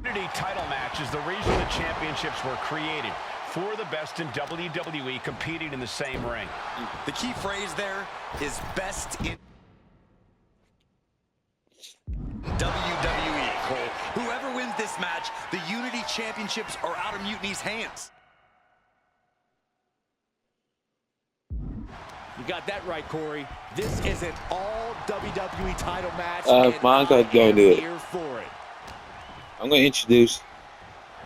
Munity title match is the reason the championships were created. For the best in WWE competing in the same ring. The key phrase there is best in WWE, Cole. Whoever wins this match, the Unity Championships are out of Mutiny's hands. You got that right, Corey. This is an all WWE title match. Mine got going to it. Here for it. I'm going to introduce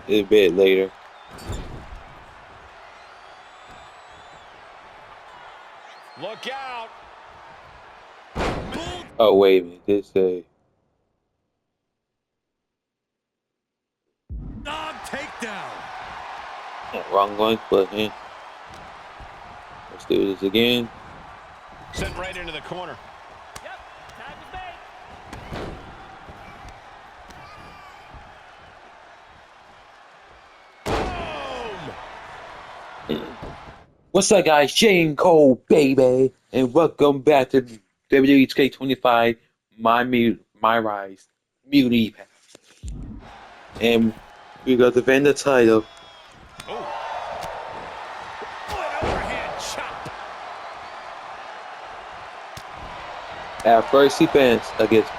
it a bit later. Look out! Oh, wait a minute. This Takedown. wrong one, but let's do this again. Sent right into the corner. Yep, time is made. Boom! What's up, guys? Shane Cole, baby, and welcome back to WWE 2K25 MyRise Munity Pack. And we got to defend the title. Oh. An overhand chop. Our first defense against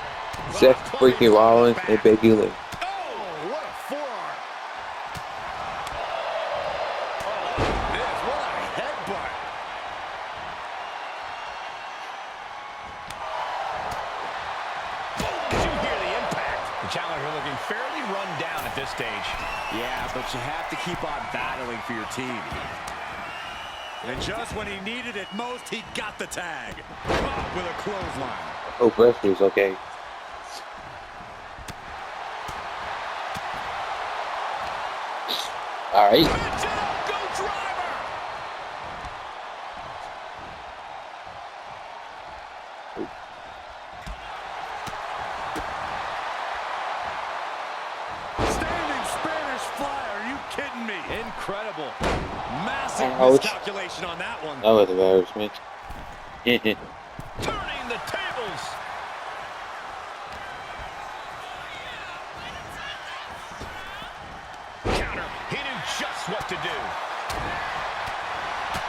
Seth freaking Rollins and Becky Lynch. Oh, what a forearm. What a headbutt. Did you hear the impact? The challenger looking fairly run down at this stage. Yeah, but you have to keep on battling for your team. And just when he needed it most, he got the tag. Caught with a clothesline. Oh, wrestlers, okay. All right. Go driver. Standing Spanish fly, are you kidding me? Incredible. Massive Ouch. miscalculation on that one. That was embarrassment. Turning the tables. Counter. He knew just what to do.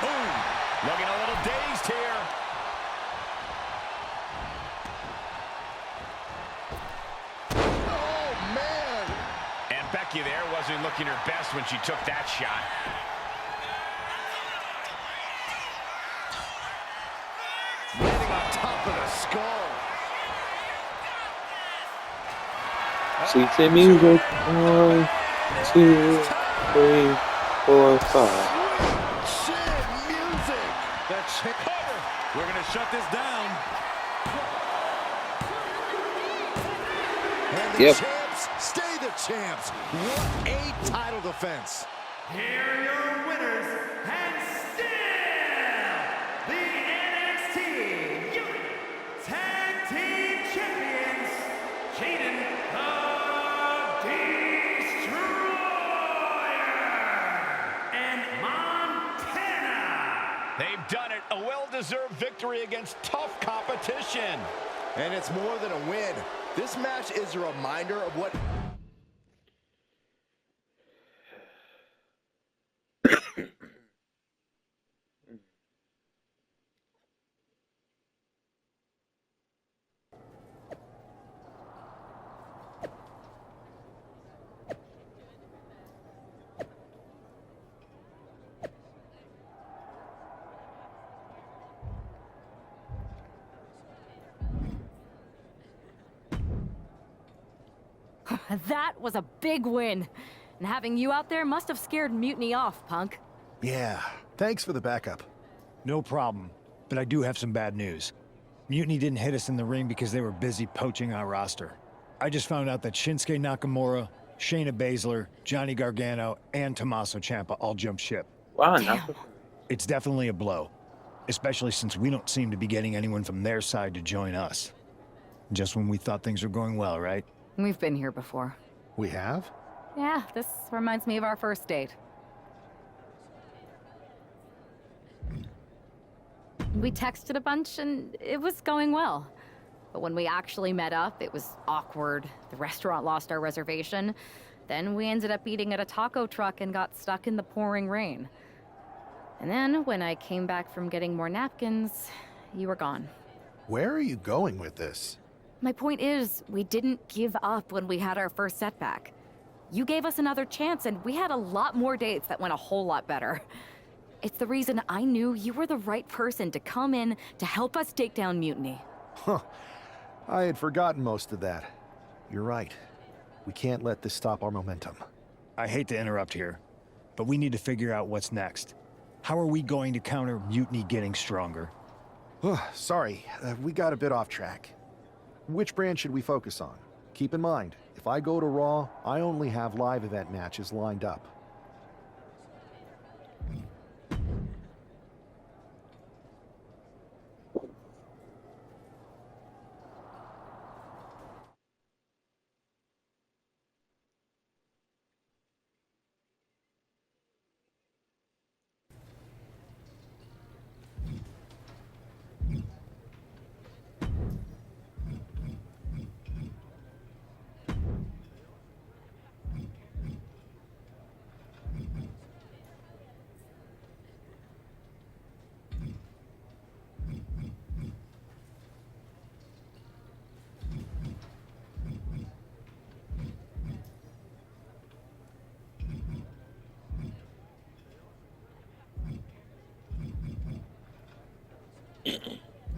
Boom. Looking a little dazed here. Oh, man. And Becky there wasn't looking her best when she took that shot. Landing on top of the skull. Sweet the music. 1, 2, 3, 4, 5. Shit, music. The chick cover. We're going to shut this down. And the Yep. champs stay the champs. What a title defense. Here are your winners, and still the NXT Unity Tag Team Champions, Jaden the Destroyer and Montana. They've done it. A well-deserved victory against tough competition. And it's more than a win. This match is a reminder of what That was a big win. And having you out there must have scared Mutiny off, Punk. Yeah, thanks for the backup. No problem, but I do have some bad news. Mutiny didn't hit us in the ring because they were busy poaching our roster. I just found out that Shinsuke Nakamura, Shayna Baszler, Johnny Gargano, and Tommaso Ciampa all jumped ship. Wow, Damn. It's definitely a blow, especially since we don't seem to be getting anyone from their side to join us. Just when we thought things were going well, right? We've been here before. We have? Yeah, this reminds me of our first date. We texted a bunch and it was going well. But when we actually met up, it was awkward. The restaurant lost our reservation. Then we ended up eating at a taco truck and got stuck in the pouring rain. And then, when I came back from getting more napkins, you were gone. Where are you going with this? My point is, we didn't give up when we had our first setback. You gave us another chance, and we had a lot more dates that went a whole lot better. It's the reason I knew you were the right person to come in to help us take down Mutiny. Huh. I had forgotten most of that. You're right. We can't let this stop our momentum. I hate to interrupt here, but we need to figure out what's next. How are we going to counter Mutiny getting stronger? Sorry, we got a bit off track. Which brand should we focus on? Keep in mind, if I go to Raw, I only have live event matches lined up.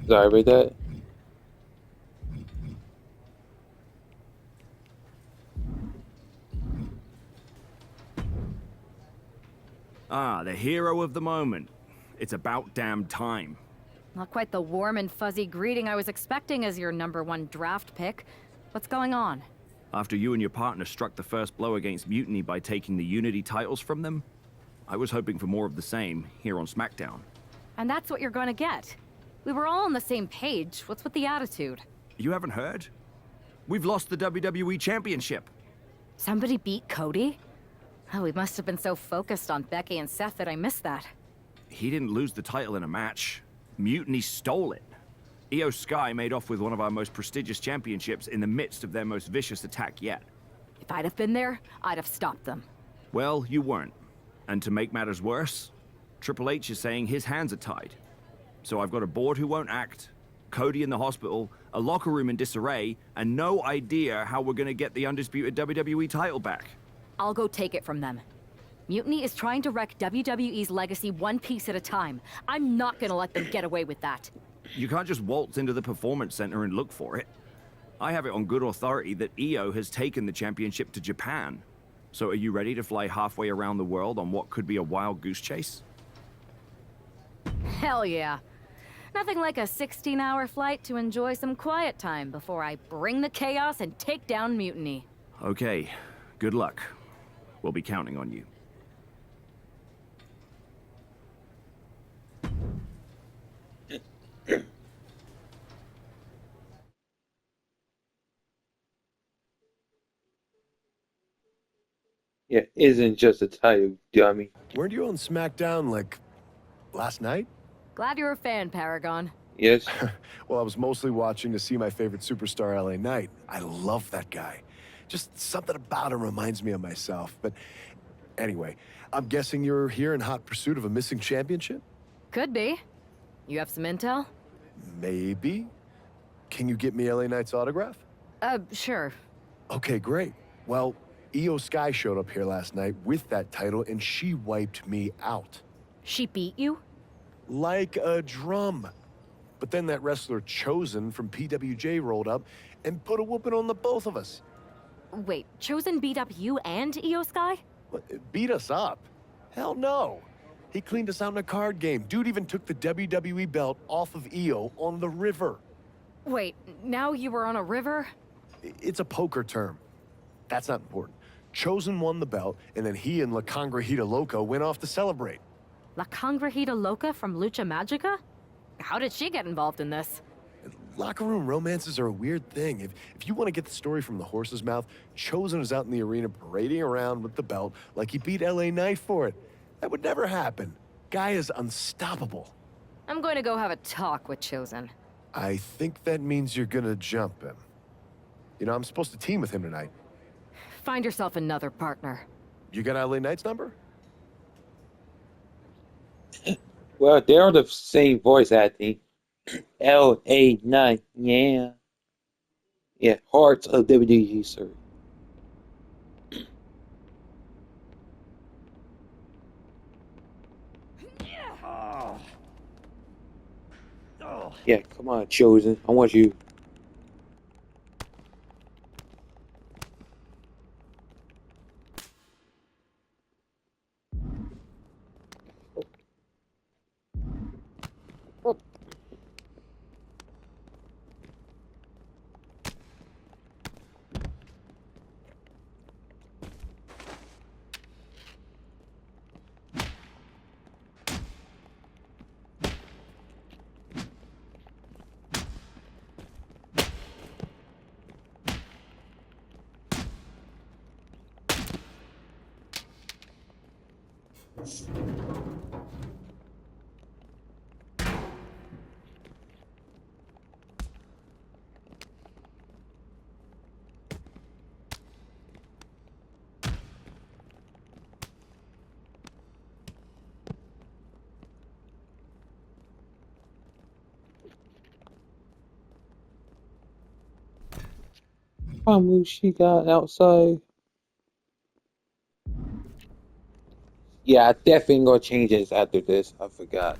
Sorry about that. Ah, the hero of the moment. It's about damn time. Not quite the warm and fuzzy greeting I was expecting as your #1 draft pick. What's going on? After you and your partner struck the first blow against Mutiny by taking the Unity titles from them, I was hoping for more of the same here on SmackDown. And that's what you're gonna get. We were all on the same page. What's with the attitude? You haven't heard? We've lost the WWE Championship. Somebody beat Cody? Oh, we must have been so focused on Becky and Seth that I missed that. He didn't lose the title in a match. Mutiny stole it. Io Sky made off with one of our most prestigious championships in the midst of their most vicious attack yet. If I'd have been there, I'd have stopped them. Well, you weren't. And to make matters worse, Triple H is saying his hands are tied. So I've got a board who won't act, Cody in the hospital, a locker room in disarray, and no idea how we're gonna get the undisputed WWE title back. I'll go take it from them. Mutiny is trying to wreck WWE's legacy one piece at a time. I'm not gonna let them get away with that. You can't just waltz into the Performance Center and look for it. I have it on good authority that Io has taken the championship to Japan. So are you ready to fly halfway around the world on what could be a wild goose chase? Hell yeah. Nothing like a 16-hour flight to enjoy some quiet time before I bring the chaos and take down Mutiny. Okay, good luck. We'll be counting on you. Yeah, isn't just a title, dummy. Weren't you on SmackDown, like, last night? Glad you're a fan, Paragon. Yes. Well, I was mostly watching to see my favorite superstar, LA Knight. I love that guy. Just something about him reminds me of myself. But anyway, I'm guessing you're here in hot pursuit of a missing championship? Could be. You have some intel? Maybe. Can you get me LA Knight's autograph? Sure. Okay, great. Well, Io Sky showed up here last night with that title, and she wiped me out. She beat you? Like a drum. But then that wrestler Chosen from PWJ rolled up and put a whooping on the both of us. Wait, Chosen beat up you and Io Sky? What, beat us up? Hell no. He cleaned us out in a card game. Dude even took the WWE belt off of Io on the river. Wait, now you were on a river? It's a poker term. That's not important. Chosen won the belt, and then he and La Congrejita Loca went off to celebrate. La Congrejita Loca from Lucha Magica? How did she get involved in this? Locker room romances are a weird thing. If you want to get the story from the horse's mouth, Chosen is out in the arena parading around with the belt like he beat LA Knight for it. That would never happen. Guy is unstoppable. I'm going to go have a talk with Chosen. I think that means you're gonna jump him. You know, I'm supposed to team with him tonight. Find yourself another partner. You got LA Knight's number? Well, they're the same voice acting. LA Knight, yeah. Yeah, Hearts of WWE, sir. Yeah, come on, Chosen. I want you. How move she got outside? Yeah, I definitely gonna change this after this. I forgot.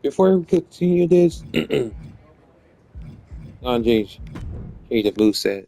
Before we continue this, on change the blue set.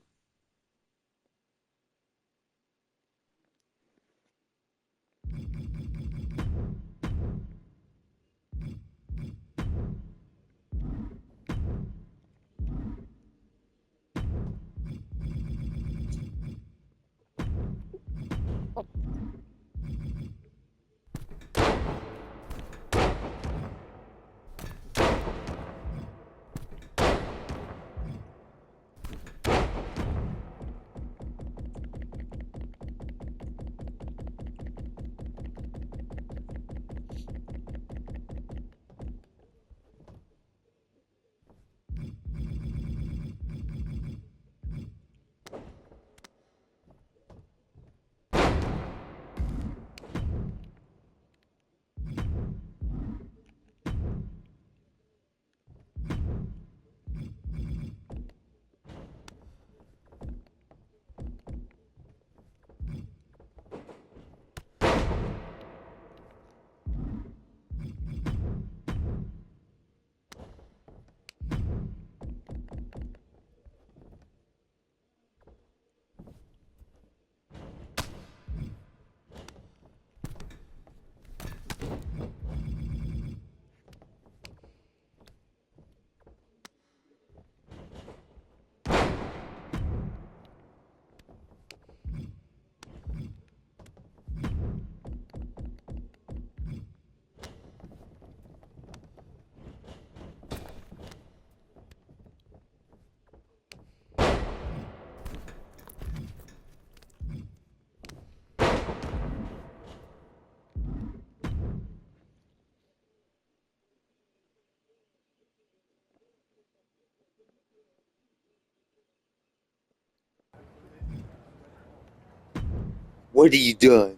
What are you doing?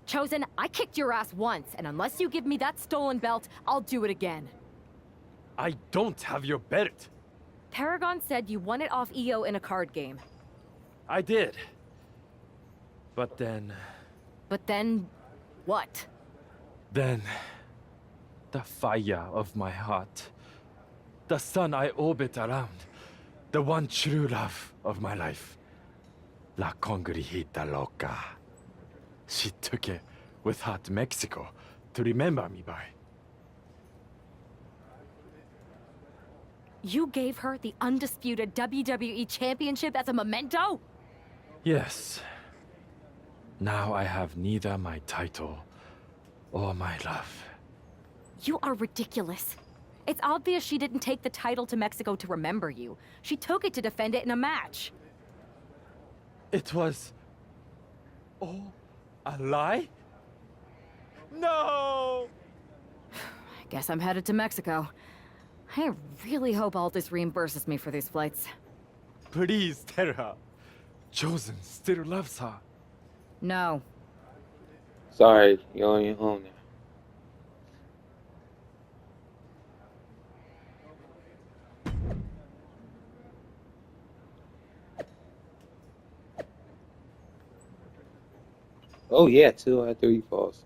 Chosen, I kicked your ass once, and unless you give me that stolen belt, I'll do it again. I don't have your belt. Paragon said you won it off EO in a card game. I did. But then... But then... what? Then... the fire of my heart. The sun I orbit around. The one true love of my life. La congregita loca. She took it with her to Mexico to remember me by. You gave her the undisputed WWE Championship as a memento? Yes. Now I have neither my title or my love. You are ridiculous. It's obvious she didn't take the title to Mexico to remember you. She took it to defend it in a match. It was... all a lie? No! I guess I'm headed to Mexico. I really hope Aldous reimburses me for these flights. Please tell her. Chosen still loves her. No. Sorry, you're on your own now. Oh yeah, 2 out of 3 falls.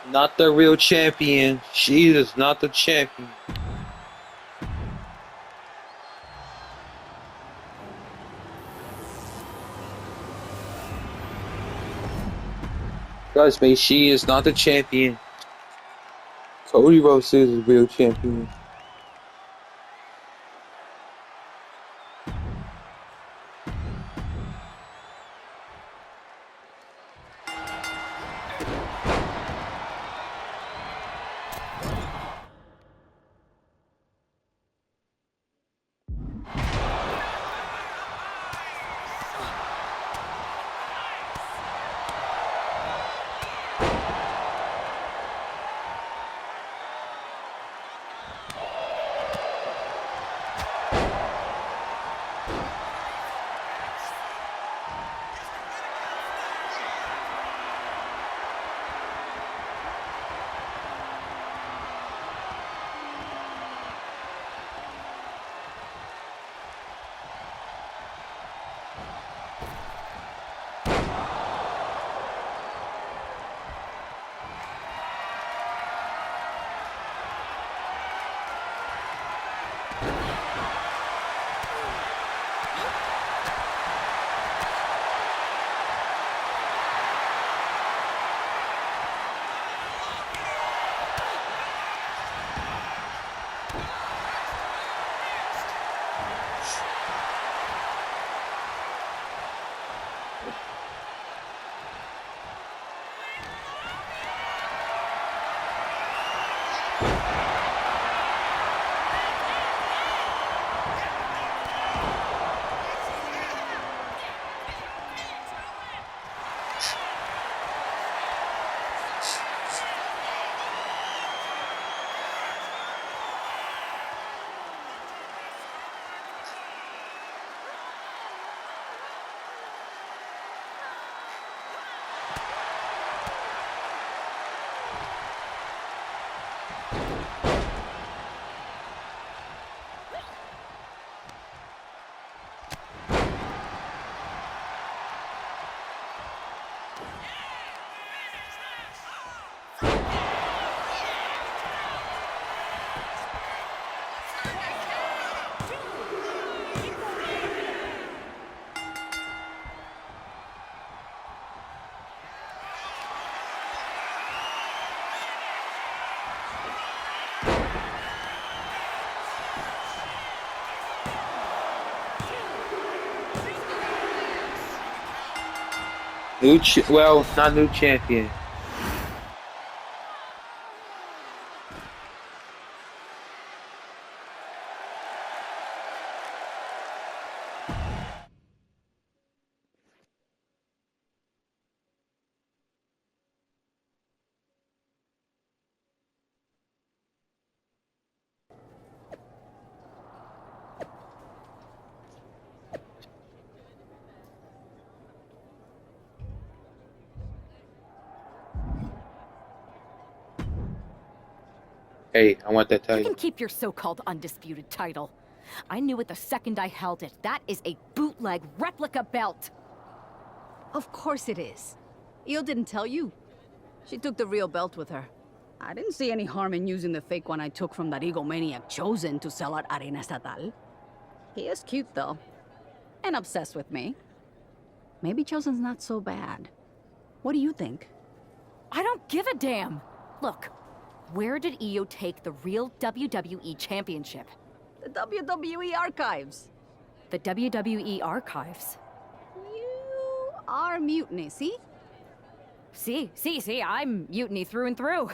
Not the real champion. She is not the champion. Trust me, she is not the champion. Cody Rhodes is the real champion. Well, not new champion. Hey, I want that You title. can keep your so-called undisputed title. I knew it the second I held it. That is a bootleg replica belt. Of course it is. Io didn't tell you. She took the real belt with her. I didn't see any harm in using the fake one I took from that egomaniac Chosen to sell at Arena Estatal. He is cute, though. And obsessed with me. Maybe Chosen's not so bad. What do you think? I don't give a damn. Look, where did Io take the real WWE Championship? The WWE archives. The WWE archives. You are Mutiny, see? See, I'm Mutiny through and through.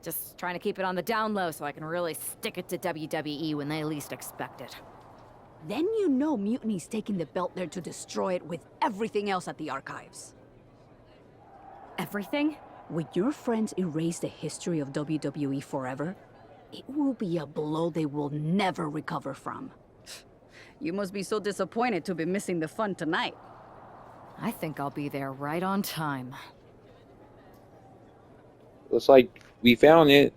Just trying to keep it on the down low so I can really stick it to WWE when they least expect it. Then you know Mutiny's taking the belt there to destroy it with everything else at the archives. Everything? When your friends erase the history of WWE forever, it will be a blow they will never recover from. You must be so disappointed to be missing the fun tonight. I think I'll be there right on time. Looks like we found it.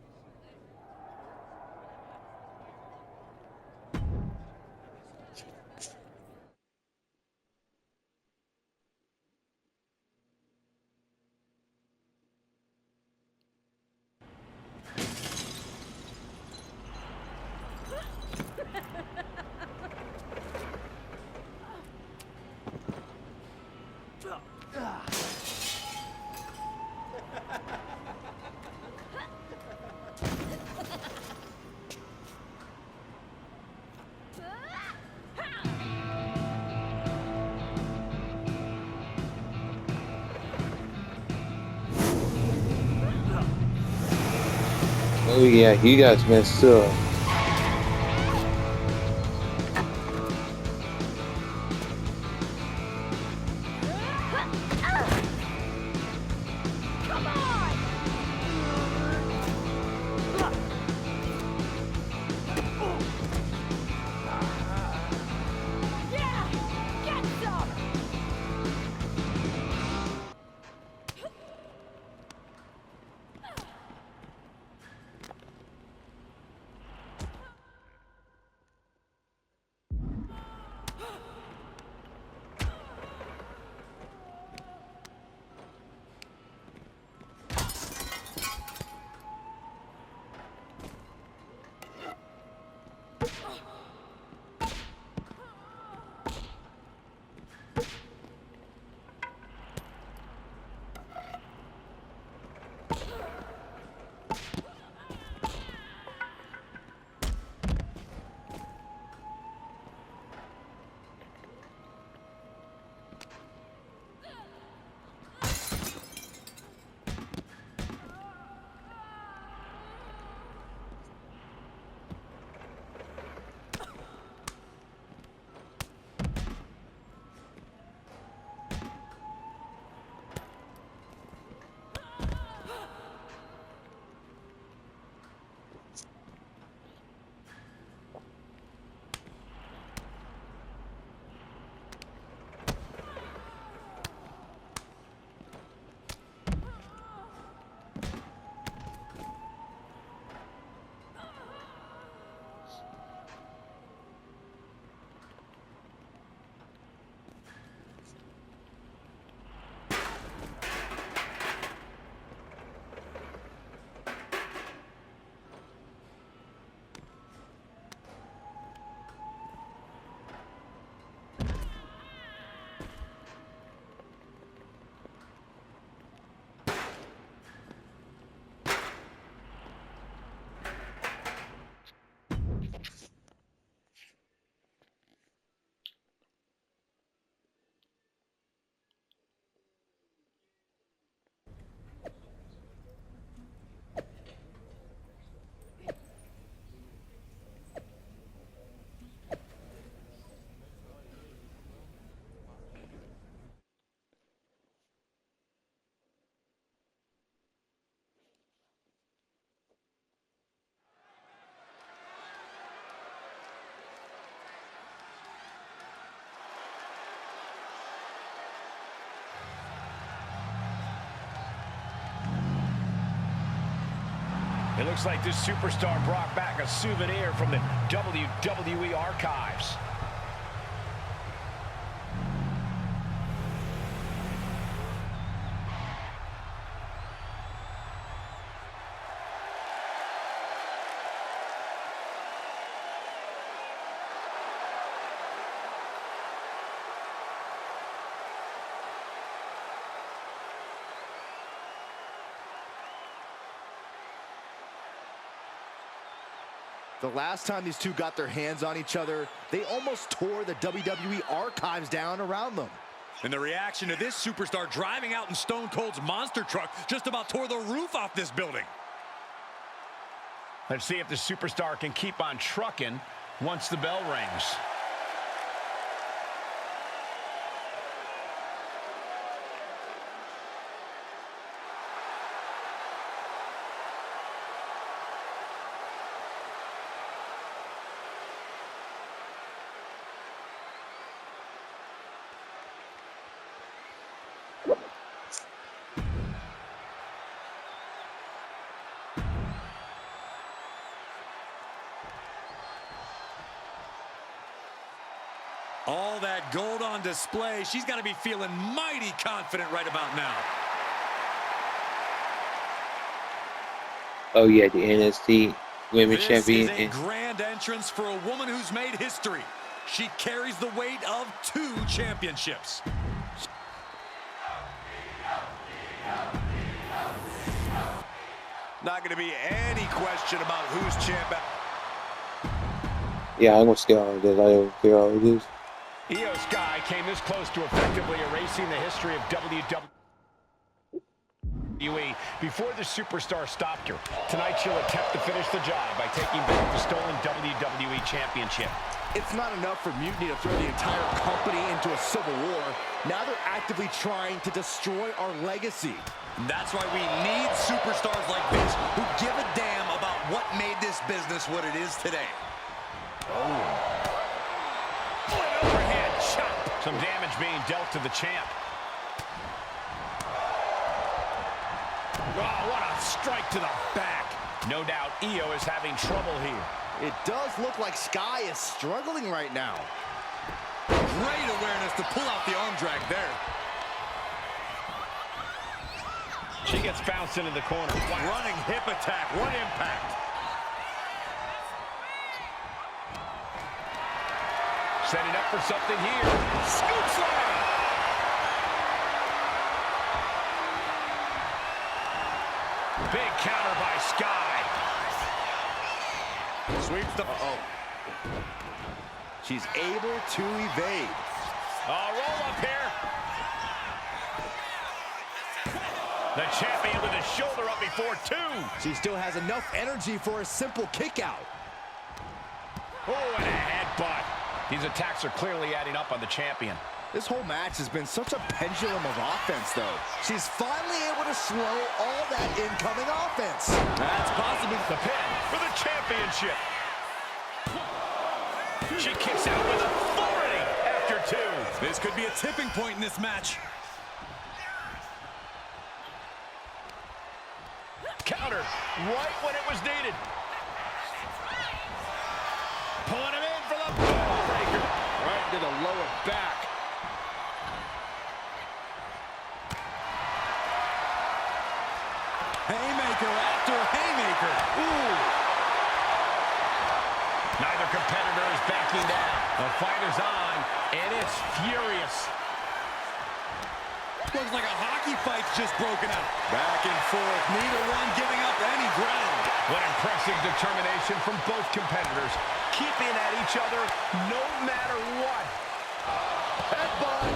Oh yeah, you guys messed up. It looks like this superstar brought back a souvenir from the WWE archives. The last time these two got their hands on each other, they almost tore the WWE archives down around them. And the reaction to this superstar driving out in Stone Cold's monster truck just about tore the roof off this building. Let's see if the superstar can keep on trucking once the bell rings. All that gold on display. She's got to be feeling mighty confident right about now. Oh yeah, the NXT Women's This Champion. is a grand entrance for a woman who's made history. She carries the weight of 2 championships. Not going to be any question about who's champ. Yeah, I'm gonna skip all of this. I don't care all of this. Io Sky came this close to effectively erasing the history of WWE before the superstar stopped her. Tonight she'll attempt to finish the job by taking back the stolen WWE Championship. It's not enough for Mutiny to throw the entire company into a civil war. Now they're actively trying to destroy our legacy. That's why we need superstars like this who give a damn about what made this business what it is today. An overhand chop. Some damage being dealt to the champ. Oh, what a strike to the back. No doubt Io is having trouble here. It does look like Sky is struggling right now. Great awareness to pull out the arm drag there. She gets bounced into the corner. Running hip attack. What impact. Setting up for something here. Scoop slam. Big counter by Sky. Sweeps the... She's able to evade. Roll up here. The champion with his shoulder up before 2. She still has enough energy for a simple kick out. Oh, and a headbutt. These attacks are clearly adding up on the champion. This whole match has been such a pendulum of offense, though. She's finally able to slow all that incoming offense. That's possibly the pin for the championship. She kicks out with authority after 2. This could be a tipping point in this match. Counter right when it was needed. Pulling him in for the breaker. Right to the lower back. Haymaker after haymaker. Ooh. Neither competitor is backing down. The fight is on, and it's furious. Looks like a hockey fight's just broken out. Back and forth, neither one giving up any ground. What impressive determination from both competitors, keeping at each other no matter what. Headbutt.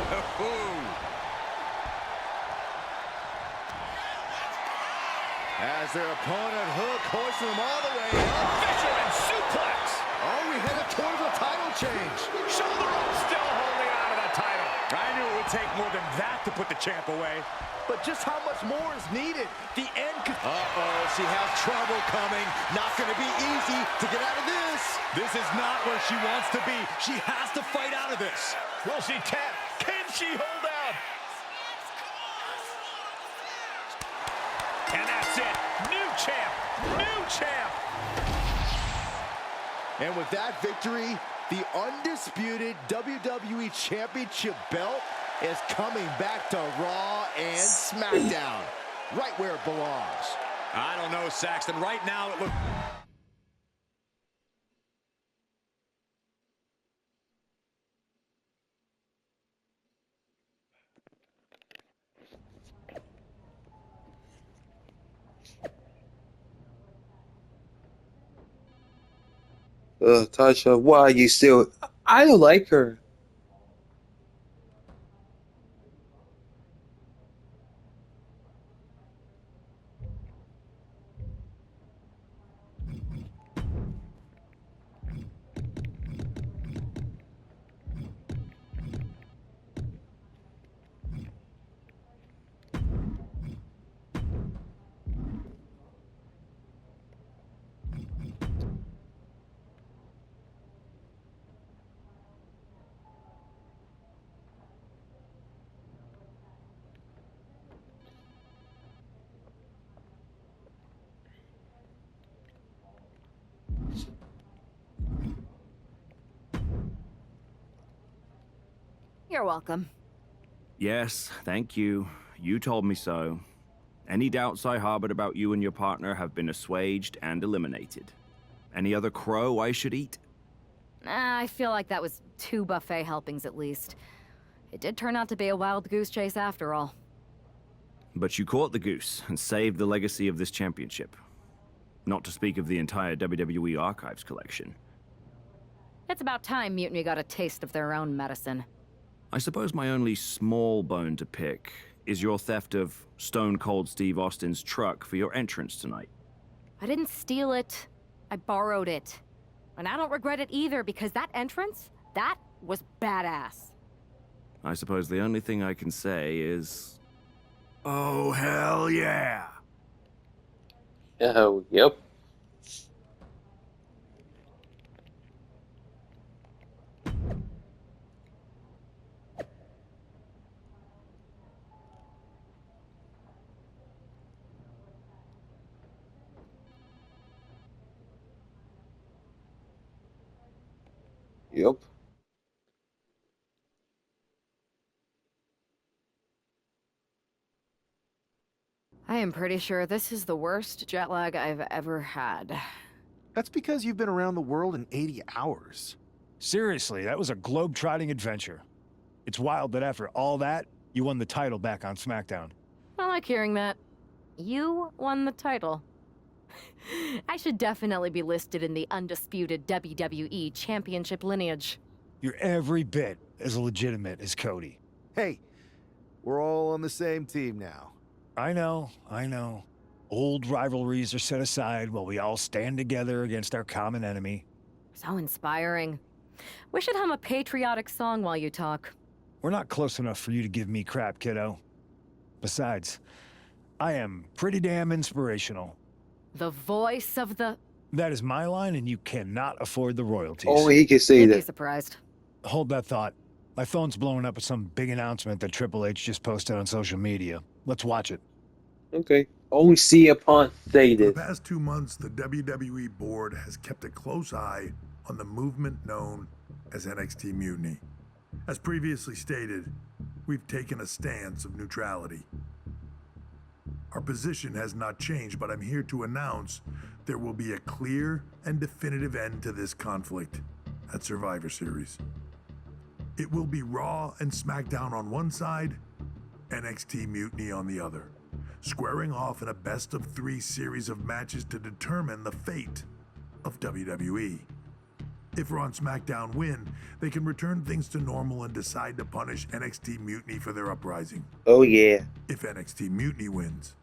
As their opponent hoisting them all the way up. Fisherman suplex. Oh, we headed towards a title change. Shoulder up, still holding on to the title. I knew it would take more than that to put the champ away. But just how much more is needed? The end could... Uh-oh, she has trouble coming. Not going to be easy to get out of this. This is not where she wants to be. She has to fight out of this. Will she tap? Can she hold out? And that's it. New champ, new champ. And with that victory, the undisputed WWE Championship belt is coming back to Raw and SmackDown, right where it belongs. I don't know, Saxton. Right now, it looks... Tasha, why are you still? I don't like her. You're welcome. Yes, thank you. You told me so. Any doubts I harbored about you and your partner have been assuaged and eliminated. Any other crow I should eat? I feel like that was 2 buffet helpings at least. It did turn out to be a wild goose chase after all. But you caught the goose and saved the legacy of this championship. Not to speak of the entire WWE Archives collection. It's about time Mutiny got a taste of their own medicine. I suppose my only small bone to pick is your theft of Stone Cold Steve Austin's truck for your entrance tonight. I didn't steal it. I borrowed it. And I don't regret it either, because that entrance, that was badass. I suppose the only thing I can say is... oh, hell yeah! Oh, yep. Yep. I am pretty sure this is the worst jet lag I've ever had. That's because you've been around the world in 80 hours. Seriously, that was a globe-trotting adventure. It's wild that after all that, you won the title back on SmackDown. I like hearing that. You won the title. I should definitely be listed in the undisputed WWE Championship lineage. You're every bit as legitimate as Cody. Hey, we're all on the same team now. I know. Old rivalries are set aside while we all stand together against our common enemy. So inspiring. We should hum a patriotic song while you talk. We're not close enough for you to give me crap, kiddo. Besides, I am pretty damn inspirational. The voice of the... That is my line, and you cannot afford the royalties. Only he can say You'd be that. surprised. Hold that thought. My phone's blowing up with some big announcement that Triple H just posted on social media. Let's watch it. Okay. Only see upon say For the this. past 2 months, the WWE board has kept a close eye on the movement known as NXT Mutiny. As previously stated, we've taken a stance of neutrality. Our position has not changed, but I'm here to announce there will be a clear and definitive end to this conflict at Survivor Series. It will be Raw and SmackDown on one side, NXT Mutiny on the other, squaring off in a best-of-3 series of matches to determine the fate of WWE. If Raw and SmackDown win, they can return things to normal and decide to punish NXT Mutiny for their uprising. Oh yeah. If NXT Mutiny wins,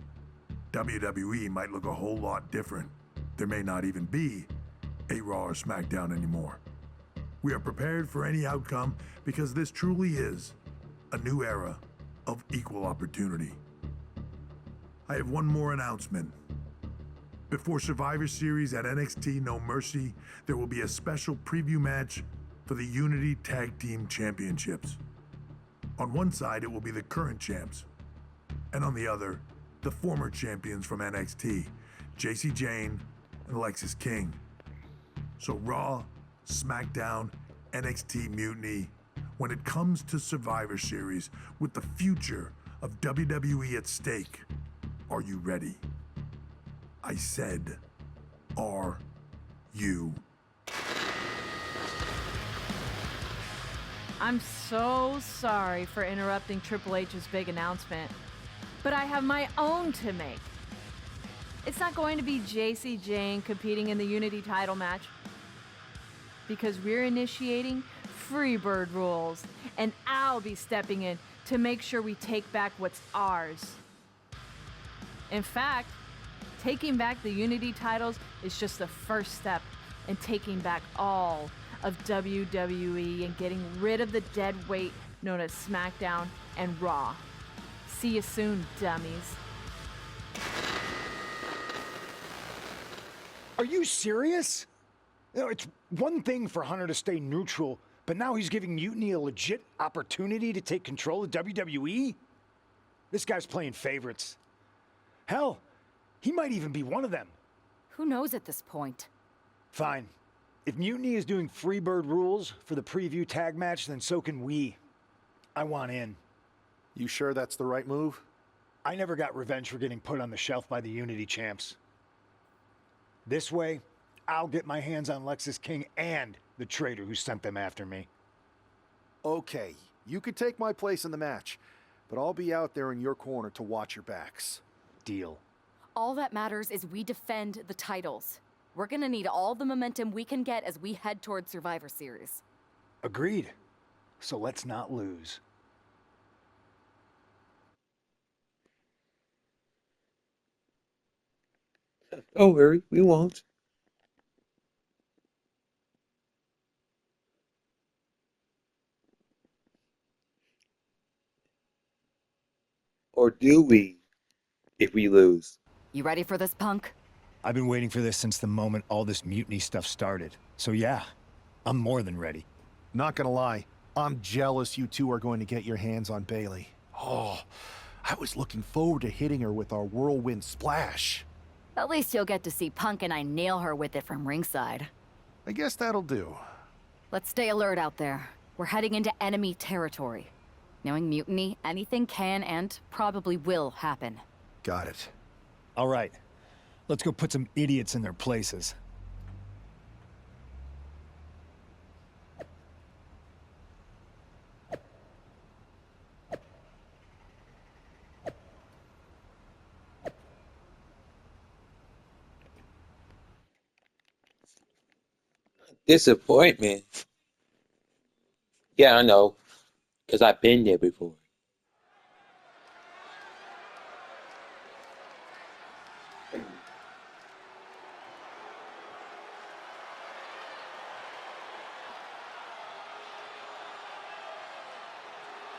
WWE might look a whole lot different. There may not even be a Raw or SmackDown anymore. We are prepared for any outcome because this truly is a new era of equal opportunity. I have one more announcement. Before Survivor Series at NXT No Mercy, there will be a special preview match for the Unity Tag Team Championships. On one side, it will be the current champs, and on the other, the former champions from NXT, J.C. Jane, and Alexis King. So Raw, SmackDown, NXT Mutiny, when it comes to Survivor Series with the future of WWE at stake, are you ready? I said, are you? I'm so sorry for interrupting Triple H's big announcement, but I have my own to make. It's not going to be J.C. Jane competing in the Unity title match, because we're initiating Freebird rules, and I'll be stepping in to make sure we take back what's ours. In fact, taking back the Unity titles is just the first step in taking back all of WWE and getting rid of the dead weight known as SmackDown and Raw. See you soon, dummies. Are you serious? You know, it's one thing for Hunter to stay neutral, but now he's giving Mutiny a legit opportunity to take control of WWE? This guy's playing favorites. Hell, he might even be one of them. Who knows at this point? Fine. If Mutiny is doing Freebird rules for the preview tag match, then so can we. I want in. You sure that's the right move? I never got revenge for getting put on the shelf by the Unity champs. This way, I'll get my hands on Lexis King and the traitor who sent them after me. Okay, you could take my place in the match, but I'll be out there in your corner to watch your backs. Deal. All that matters is we defend the titles. We're gonna need all the momentum we can get as we head towards Survivor Series. Agreed. So let's not lose. Don't worry, we won't. Or do we, if we lose? You ready for this, punk? I've been waiting for this since the moment all this Mutiny stuff started. So yeah, I'm more than ready. Not gonna lie, I'm jealous you two are going to get your hands on Bayley. Oh, I was looking forward to hitting her with our whirlwind splash. At least you'll get to see Punk and I nail her with it from ringside. I guess that'll do. Let's stay alert out there. We're heading into enemy territory. Knowing Mutiny, anything can and probably will happen. Got it. All right, let's go put some idiots in their places. Disappointment. Yeah, I know. Because I've been there before.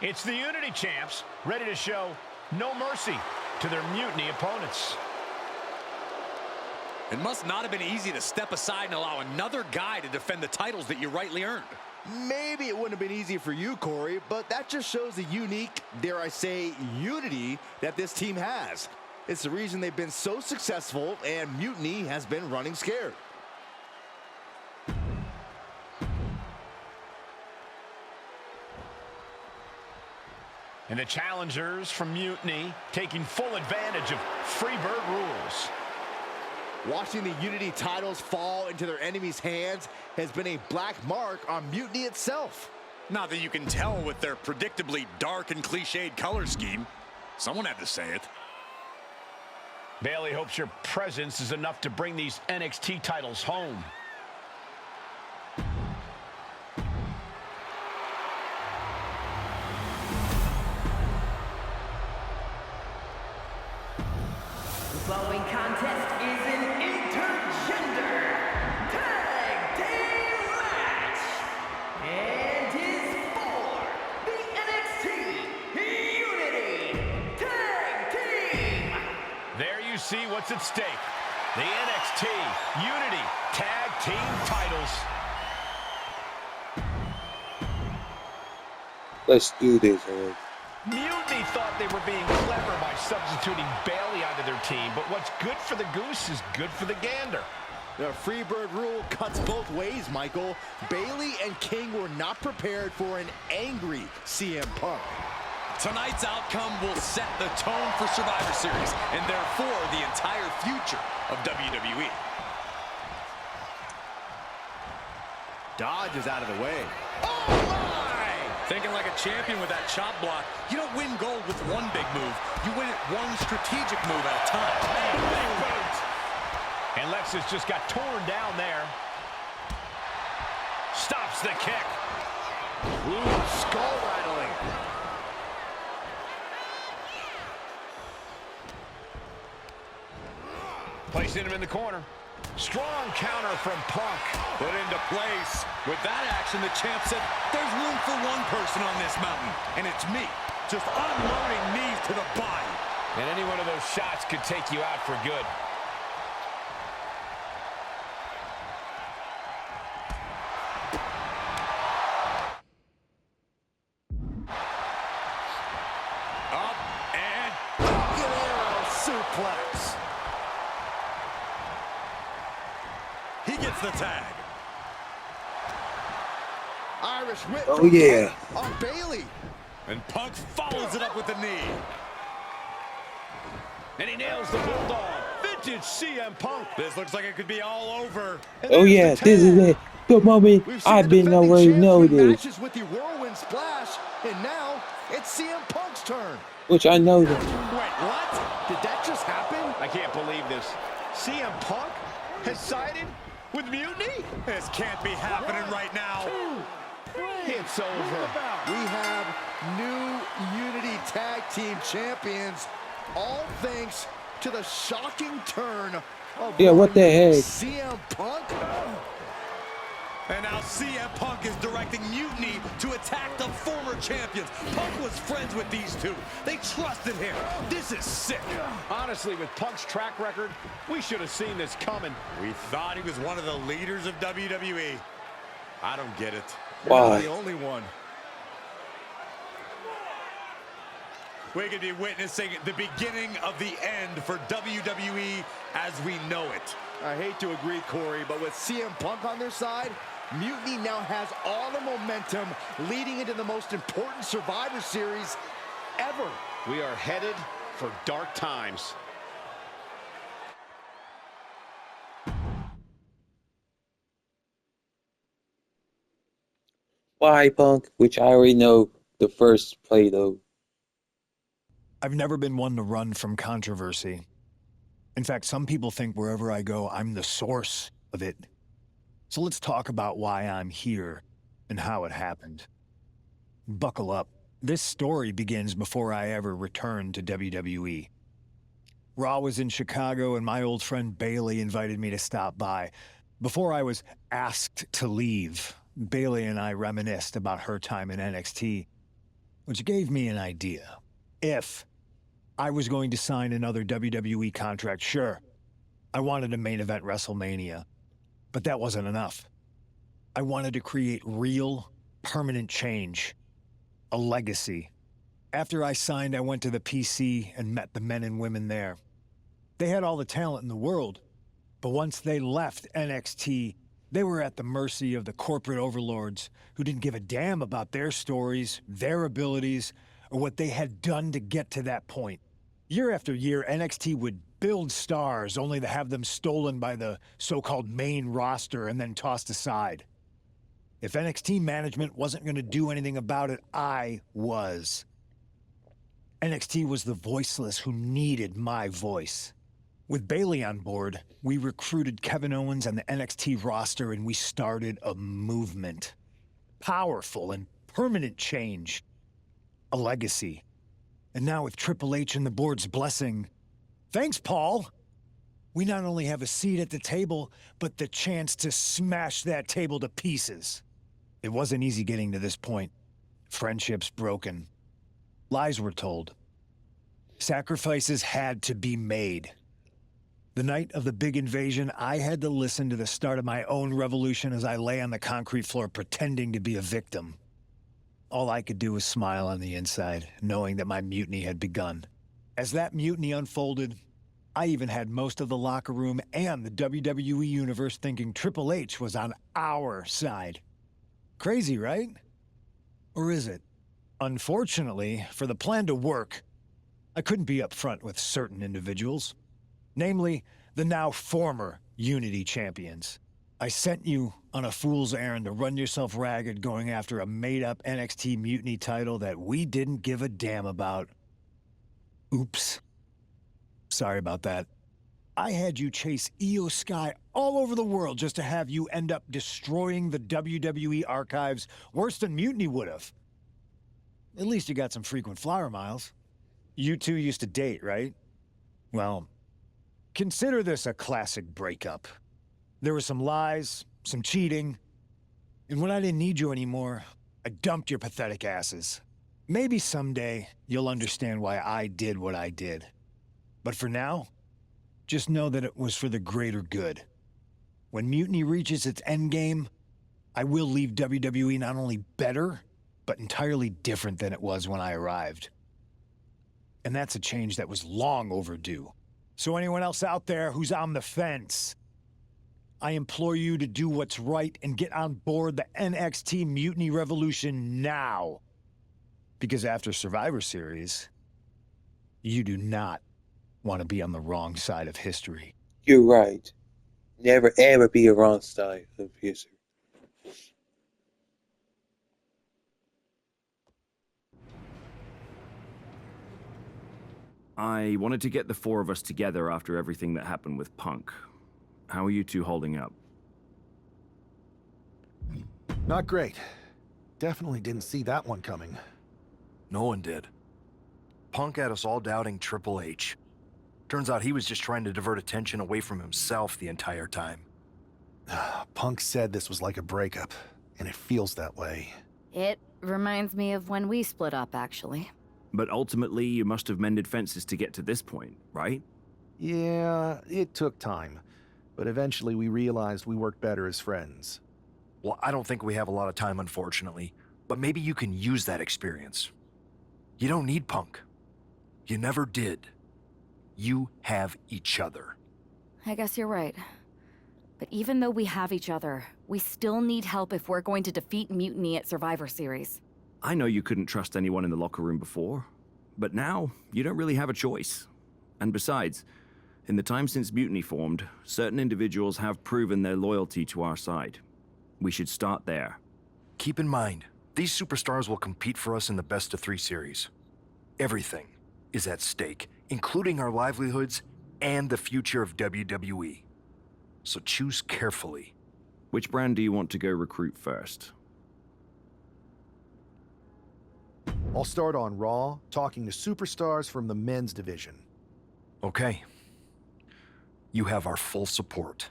It's the Unity champs, ready to show no mercy to their Mutiny opponents. It must not have been easy to step aside and allow another guy to defend the titles that you rightly earned. Maybe it wouldn't have been easy for you, Corey, but that just shows the unique, dare I say, unity that this team has. It's the reason they've been so successful and Mutiny has been running scared. And the challengers from Mutiny taking full advantage of Freebird rules. Watching the Unity titles fall into their enemies' hands has been a black mark on Mutiny itself. Not that you can tell with their predictably dark and cliched color scheme. Someone had to say it. Bayley hopes your presence is enough to bring these NXT titles home. The following contest is an intergender tag team match and is for the NXT Unity Tag Team. There you see what's at stake. The NXT Unity Tag Team titles. Let's do this, man. Mutiny thought they were being clever by substituting Bailey onto their team, but what's good for the goose is good for the gander. The Freebird rule cuts both ways, Michael. Bailey and King were not prepared for an angry CM Punk. Tonight's outcome will set the tone for Survivor Series, and therefore the entire future of WWE. Dodge is out of the way. Oh my! Thinking like a champion with that chop block. You don't win gold with one big move. You win it one strategic move at a time. Big boot! And Lexus just got torn down there. Stops the kick. Ooh, skull rattling. Placing him in the corner. Strong counter from Punk. Put into place. With that action, the champ said, there's room for one person on this mountain, and it's me. Just unloading knees to the body. And any one of those shots could take you out for good. Up and arrow suplex. He gets the tag. Irish whip. Oh, yeah. On Bailey. And Punk follows it up with the knee. And he nails the bulldog. Vintage CM Punk. This looks like it could be all over. Oh yeah, this is it. The moment I've been already know this. Matches with the whirlwind splash, and now it's CM Punk's turn. Which I know that. Wait, what? Did that just happen? I can't believe this. CM Punk has sided with Mutiny? This can't be happening right now. It's over. We have new Unity Tag Team Champions, all thanks to the shocking turn of what the heck? CM Punk. And now CM Punk is directing Mutiny to attack the former champions. Punk was friends with these two. They trusted him. This is sick. Honestly, with Punk's track record, we should have seen this coming. We thought he was one of the leaders of WWE. I don't get it. Why? The only one. We could be witnessing the beginning of the end for WWE as we know it. I hate to agree, Corey, but with CM Punk on their side, Mutiny now has all the momentum leading into the most important Survivor Series ever. We are headed for dark times. Why Punk? Which I already know the first play though. I've never been one to run from controversy. In fact, some people think wherever I go, I'm the source of it. So let's talk about why I'm here and how it happened. Buckle up. This story begins before I ever returned to WWE. Raw was in Chicago and my old friend Bailey invited me to stop by. Before I was asked to leave, Bailey and I reminisced about her time in NXT, which gave me an idea. If I was going to sign another WWE contract, sure, I wanted a main event WrestleMania, but that wasn't enough. I wanted to create real, permanent change, a legacy. After I signed, I went to the PC and met the men and women there. They had all the talent in the world, but once they left NXT, they were at the mercy of the corporate overlords who didn't give a damn about their stories, their abilities, or what they had done to get to that point. Year after year, NXT would build stars only to have them stolen by the so-called main roster and then tossed aside. If NXT management wasn't going to do anything about it, I was. NXT was the voiceless who needed my voice. With Bailey on board, we recruited Kevin Owens and the NXT roster and we started a movement. Powerful and permanent change. A legacy. And now with Triple H and the board's blessing, thanks, Paul! We not only have a seat at the table, but the chance to smash that table to pieces. It wasn't easy getting to this point. Friendships broken. Lies were told. Sacrifices had to be made. The night of the big invasion, I had to listen to the start of my own revolution as I lay on the concrete floor pretending to be a victim. all I could do was smile on the inside, knowing that my mutiny had begun. As that mutiny unfolded, I even had most of the locker room and the WWE Universe thinking Triple H was on our side. Crazy, right? Or is it? Unfortunately, for the plan to work, I couldn't be upfront with certain individuals. Namely, the now former Unity champions. I sent you on a fool's errand to run yourself ragged going after a made-up NXT Mutiny title that we didn't give a damn about. Oops. Sorry about that. I had you chase Io Sky all over the world just to have you end up destroying the WWE archives worse than Mutiny would have. At least you got some frequent flyer miles. You two used to date, right? Well, consider this a classic breakup. There were some lies, some cheating, and when I didn't need you anymore, I dumped your pathetic asses. Maybe someday you'll understand why I did what I did. But for now, just know that it was for the greater good. When Mutiny reaches its endgame, I will leave WWE not only better, but entirely different than it was when I arrived. And that's a change that was long overdue. So anyone else out there who's on the fence, I implore you to do what's right and get on board the NXT Mutiny Revolution now. Because after Survivor Series, you do not want to be on the wrong side of history. You're right. Never ever be a wrong side of history. I wanted to get the four of us together after everything that happened with Punk. How are you two holding up? Not great. Definitely didn't see that one coming. No one did. Punk had us all doubting Triple H. Turns out he was just trying to divert attention away from himself the entire time. Punk said this was like a breakup, and it feels that way. It reminds me of when we split up, actually. But ultimately, you must have mended fences to get to this point, right? Yeah, it took time. But eventually we realized we worked better as friends. Well, I don't think we have a lot of time, unfortunately. But maybe you can use that experience. You don't need Punk. You never did. You have each other. I guess you're right. But even though we have each other, we still need help if we're going to defeat Mutiny at Survivor Series. I know you couldn't trust anyone in the locker room before, but now you don't really have a choice. And besides, in the time since Mutiny formed, certain individuals have proven their loyalty to our side. We should start there. Keep in mind, these superstars will compete for us in the best-of-3 series. Everything is at stake, including our livelihoods and the future of WWE. So choose carefully. Which brand do you want to go recruit first? I'll start on Raw, talking to superstars from the men's division. Okay. You have our full support.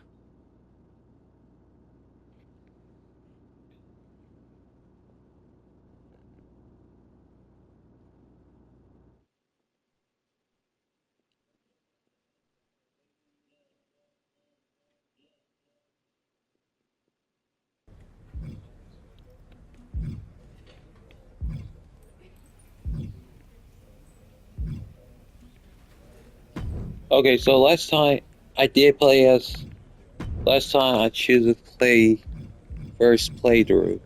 Okay, so last time I choose to play first playthrough.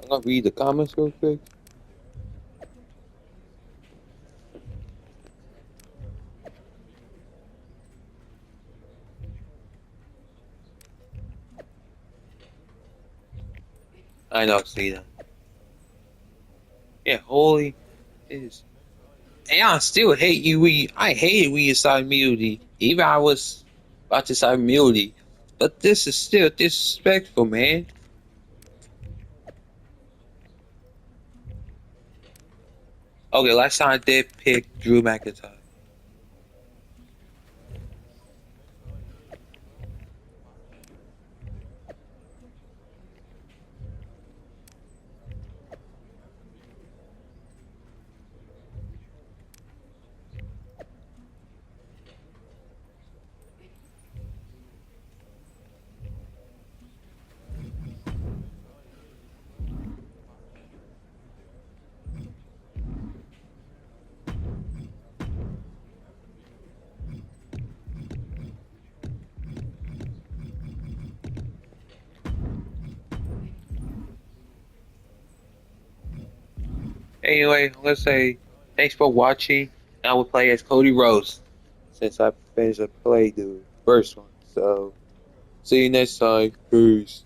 I'm gonna read the comments real quick. I know, see that. Yeah, holy is. And I still hate you. I hated we inside Munity. Even I was about to sign Munity. But this is still disrespectful, man. Okay, last time I did pick Drew McIntyre. Anyway, let's say thanks for watching. I will play as Cody Rhodes since I finished to play the first one. So, see you next time. Peace.